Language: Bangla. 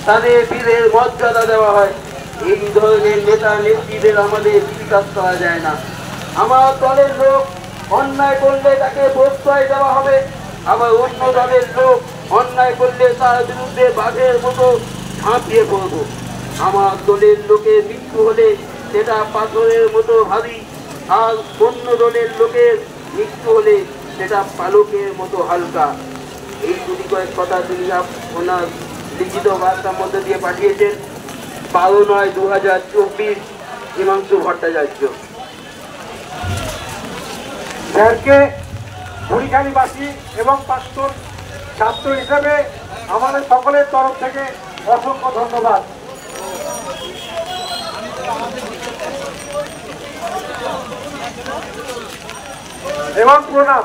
তাদের বীরের মর্যাদা দেওয়া হয়। এই ধরনের নেতা নেত্রীদের আমাদের বিশ্বাস করা যায় না। আমার দলের লোক অন্যায় করলে তাকে প্রশ্রয় দেওয়া হবে, আবার অন্য দলের লোক অন্যায় করলে তার বিরুদ্ধে বাঘের মতো ঝাঁপিয়ে পড়ব। আমার দলের লোকের মৃত্যু হলে সেটা পাথরের মতো ভারী, আর অন্য দলের লোকের মৃত্যু হলে সেটা পালকের মতো হালকা। এই দুটি কয়েক কথা তিনি ওনার লিখিত বার্তার মধ্যে দিয়ে পাঠিয়েছেন। 12/9/2024 হিমাংশু ভট্টাচার্য। স্যারকে বুড়িখালীবাসী এবং প্রাক্তন ছাত্র হিসেবে আমাদের সকলের তরফ থেকে অসংখ্য ধন্যবাদ এবং প্রণাম।